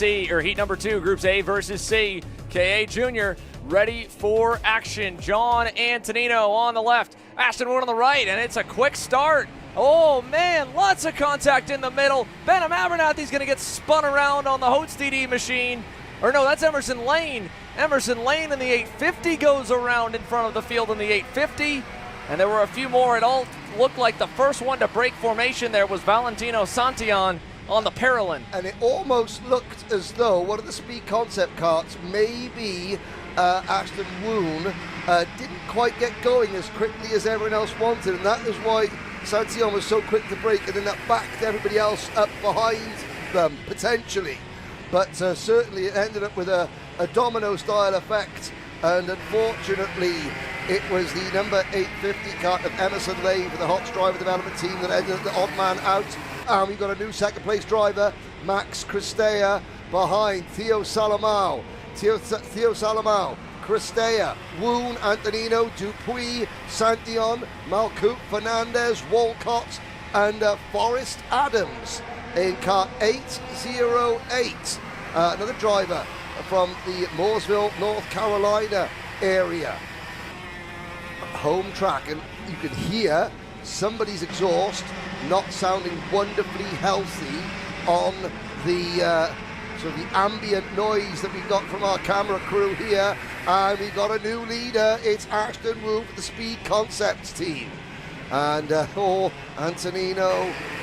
C, or heat number 2, groups A versus C. KA Jr. ready for action. John Antonino on the left, Ashton Wood on the right, and it's a quick start. Oh man, lots of contact in the middle. Benham Abernathy's gonna get spun around on the Holtz DD machine. Or no, that's Emerson Lane. Emerson Lane in the 850 goes around in front of the field in the 850. And there were a few more. It all looked like the first one to break formation there was Valentino Santillan on the Paralyn. And it almost looked as though one of the speed concept karts, maybe Ashton Woon, didn't quite get going as quickly as everyone else wanted. And that is why Santillan was so quick to break, and then that backed everybody else up behind them, potentially. But certainly it ended up with a domino-style effect. And unfortunately, it was the number 850 kart of Emerson Lane for the Hots driver development team that ended up the odd man out. And we've got a new second place driver, Max Cristea, behind Theo Salomao. Theo Salomao, Cristea, Woon, Antonino, Dupuis, Santillan, Malcoop, Fernandez, Walcott, and Forrest Adams in kart 808. Another driver from the Mooresville, North Carolina area. Home track, and you can hear somebody's exhaust not sounding wonderfully healthy on the sort of the ambient noise that we've got from our camera crew here. And we've got a new leader. It's Ashton Wood for the Speed Concepts team. And Antonino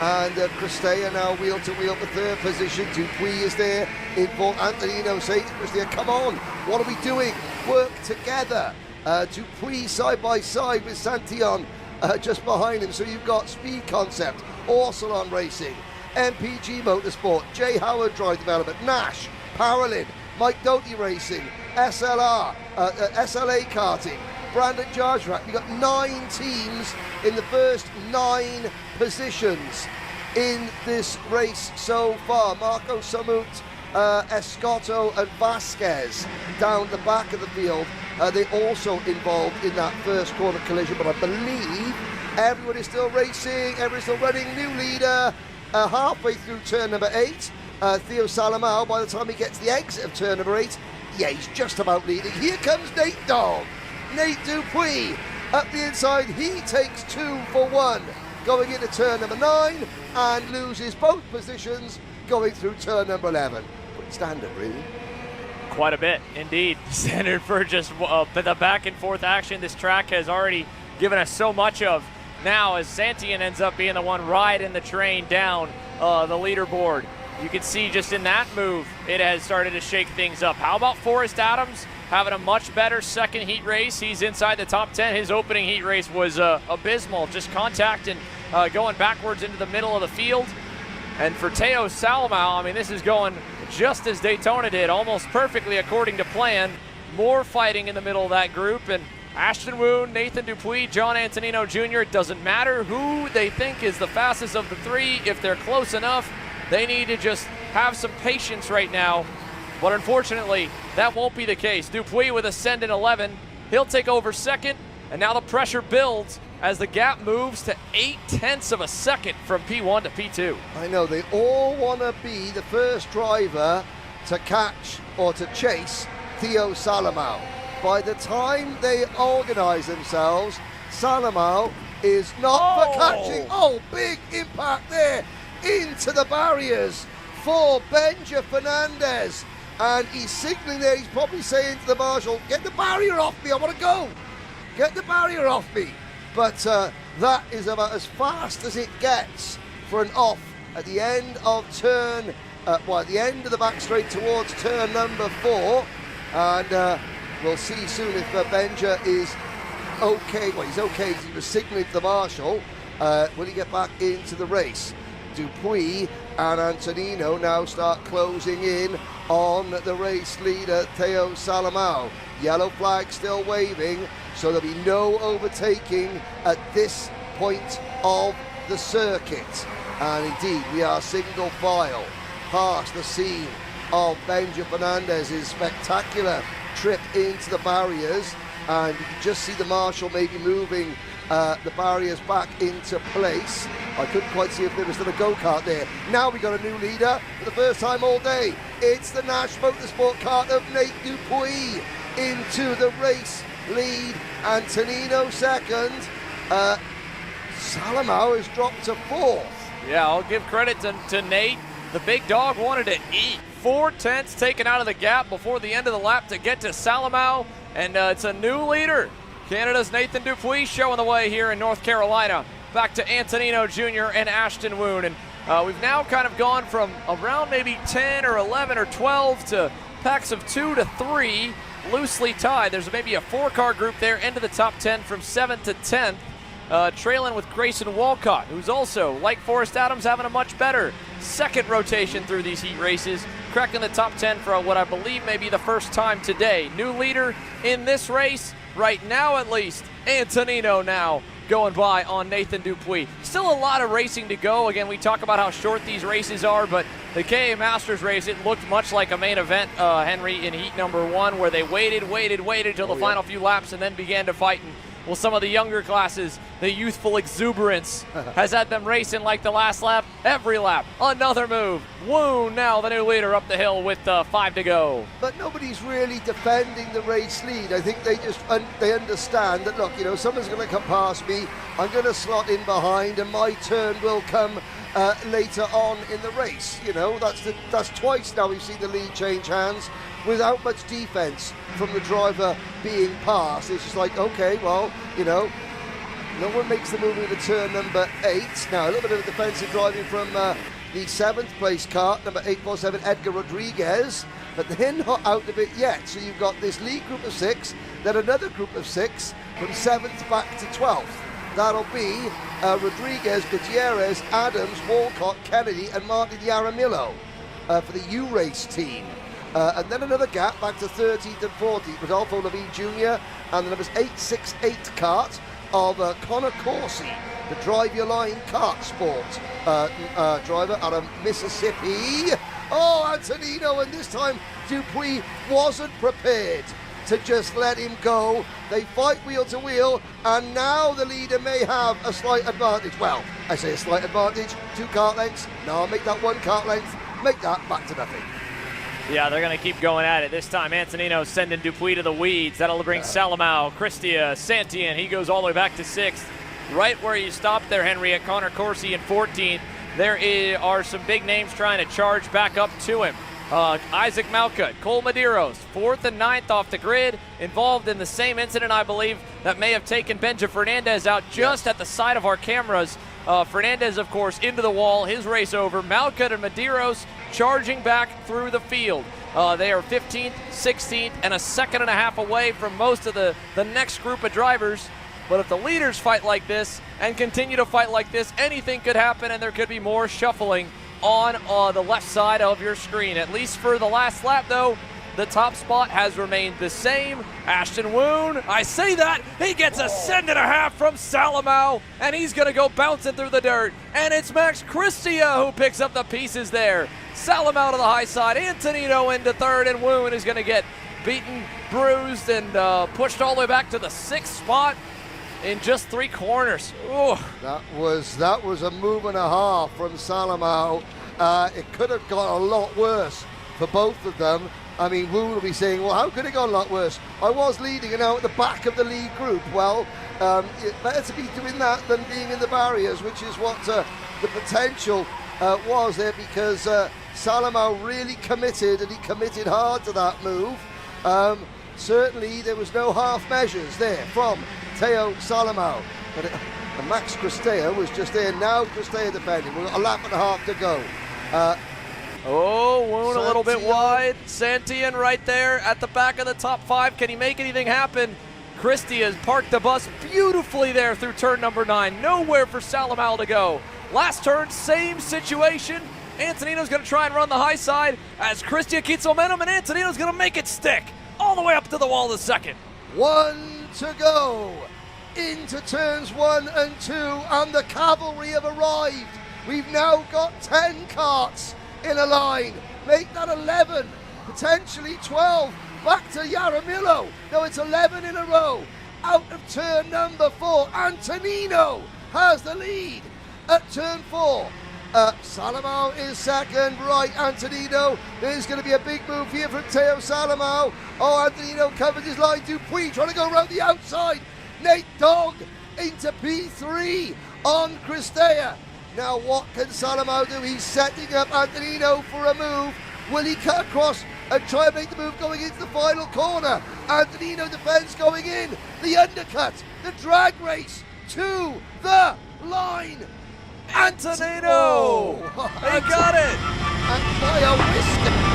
and Cristea now wheel to wheel for third position. Dupuis is there in fourth. Antonino saying to Cristea, come on, what are we doing? Work together. Dupuis side by side with Santillan just behind him. So you've got Speed Concept, Orsalon Racing, MPG Motorsport, Jay Howard Drive Development, Nash, Paralyn, Mike Doty Racing, SLR, SLA Karting, Brandon Jargerak. We've got 9 teams in the first 9 positions in this race so far. Marco Samut, Escotto and Vasquez down the back of the field. They also involved in that first corner collision, but I believe everyone is still racing, everyone's still running. New leader halfway through turn number 8. Theo Salomao, by the time he gets to the exit of turn number 8, yeah, he's just about leading. Here comes Nate Dogg. Nate Dupuis up the inside, he takes 2 for 1 going into turn number 9 and loses both positions going through turn number 11. Pretty standard, really. Quite a bit, indeed. Standard for just the back and forth action this track has already given us so much of. Now as Santillan ends up being the one riding the train down the leaderboard. You can see just in that move, it has started to shake things up. How about Forrest Adams having a much better second heat race? He's inside the top 10. His opening heat race was abysmal, just contact and going backwards into the middle of the field. And for Theo Salomao, I mean, this is going just as Daytona did, almost perfectly according to plan. More fighting in the middle of that group, and Ashton Woon, Nathan Dupuis, John Antonino Jr., it doesn't matter who they think is the fastest of the 3. If they're close enough, they need to just have some patience right now. But unfortunately, that won't be the case. Dupuis with a send in 11. He'll take over second, and now the pressure builds as the gap moves to 0.8 of a second from P1 to P2. I know, they all want to be the first driver to catch or to chase Theo Salomao. By the time they organize themselves, Salomao is not for catching. Oh, big impact there into the barriers for Benja Fernandez. And he's signaling there, he's probably saying to the marshal, get the barrier off me, I want to go. Get the barrier off me. But that is about as fast as it gets for an off at the end of turn, at the end of the back straight towards turn number 4. And we'll see soon if Benja is okay. Well, he's okay, he was signaling to the marshal. Will he get back into the race? Dupuis and Antonino now start closing in on the race leader, Theo Salomao. Yellow flag still waving, so there'll be no overtaking at this point of the circuit. And indeed, we are single file past the scene of Benja Fernandez's spectacular trip into the barriers. and you can just see the marshal maybe moving the barriers back into place. I couldn't quite see if there was still a go-kart there. Now we got a new leader for the first time all day. It's the Nash Motorsport kart of Nate Dupuy into the race lead. Antonino second. Salomao has dropped to fourth. Yeah, I'll give credit to Nate. The big dog wanted to eat. 4/10 taken out of the gap before the end of the lap to get to Salomao, and it's a new leader. Canada's Nathan Dupuy showing the way here in North Carolina. Back to Antonino Jr. and Ashton Woon, and we've now kind of gone from around maybe 10 or 11 or 12 to packs of 2 to 3, loosely tied. There's maybe a 4-car group there into the top 10 from 7th to 10th. Trailing with Grayson Walcott, who's also, like Forrest Adams, having a much better second rotation through these heat races, cracking the top 10 for what I believe may be the first time today. New leader in this race, right now at least, Antonino now going by on Nathan Dupuy. Still a lot of racing to go. Again, we talk about how short these races are, but the KA Masters race, it looked much like a main event, Henry, in heat number 1, where they waited till the final few laps and then began to fight. And well, some of the younger classes, the youthful exuberance has had them racing like the last lap, every lap. Another move. Woon now the new leader up the hill with 5 to go. But nobody's really defending the race lead. I think they just they understand that, look, you know, someone's going to come past me. I'm going to slot in behind, and my turn will come later on in the race. You know, that's twice now we've seen the lead change hands without much defense from the driver being passed. It's just like, okay, well, you know, no one makes the move into turn number 8. Now, a little bit of defensive driving from the 7th place kart, number 847, Edgar Rodriguez, but they're not out of it yet. So you've got this lead group of 6, then another group of 6 from 7th back to 12th. That'll be Rodriguez, Gutierrez, Adams, Walcott, Kennedy, and Martin Yaramillo for the U-Race team. And then another gap back to 13th and 14th. Rodolfo Levine Jr. and the numbers 868 kart of Connor Coursey, the Drive Your Line kart sport driver out of Mississippi. Oh, Antonino, and this time Dupuy wasn't prepared to just let him go. They fight wheel to wheel, and now the leader may have a slight advantage. Well, I say a slight advantage, 2 kart lengths. No, make that 1 kart length, make that back to nothing. Yeah, they're going to keep going at it. This time, Antonino sending Dupuy to the weeds. That'll bring Salomao, Cristia, Santian. He goes all the way back to 6th. Right where you stopped there, Henry, at Connor Coursey in 14th. There are some big names trying to charge back up to him. Isaac Malcutt, Cole Medeiros, 4th and 9th off the grid, involved in the same incident, I believe, that may have taken Benja Fernandez out just at the side of our cameras. Fernandez, of course, into the wall, his race over. Malcutt and Medeiros charging back through the field. They are 15th, 16th, and a second and a half away from most of the next group of drivers. But if the leaders fight like this and continue to fight like this, anything could happen, and there could be more shuffling on the left side of your screen. At least for the last lap, though, the top spot has remained the same. Ashton Woon, I say that, he gets a second and a half from Salomao, and he's going to go bouncing through the dirt. And it's Max Cristia who picks up the pieces there. Salomao to the high side, Antonino into 3rd, and Woon is going to get beaten, bruised, and pushed all the way back to the 6th spot in just 3 corners. Ooh. That was a move and a half from Salomao. It could have gone a lot worse for both of them. I mean, Woon will be saying, well, how could it go a lot worse? I was leading and now at the back of the lead group. Well, it's better to be doing that than being in the barriers, which is what the potential was there, because Salomao really committed, and he committed hard to that move. Certainly there was no half measures there from Theo Salomao. But Max Cristea was just there. Now Cristea defending. We've got a lap and a half to go. Woon a little bit wide. Santian right there at the back of the top 5. Can he make anything happen? Cristia has parked the bus beautifully there through turn number 9. Nowhere for Salomao to go. Last turn, same situation. Antonino's going to try and run the high side as Cristia keeps momentum, and Antonino's going to make it stick all the way up to the wall the second. 1 to go into turns 1 and 2, and the cavalry have arrived. We've now got 10 karts in a line. Make that 11, potentially 12 back to Jaramillo. No, it's 11 in a row. Out of turn number 4, Antonino has the lead at turn 4. Salomao is second, right, Antonino. There's going to be a big move here from Theo Salomao. Oh, Antonino covers his line. Dupuis trying to go around the outside. Nate Dogg into P3 on Cristea. Now what can Salomao do? He's setting up Antonino for a move. Will he cut across and try and make the move going into the final corner? Antonino defends going in. The undercut, the drag race to the line. Antonino! He got it! And by a whisker.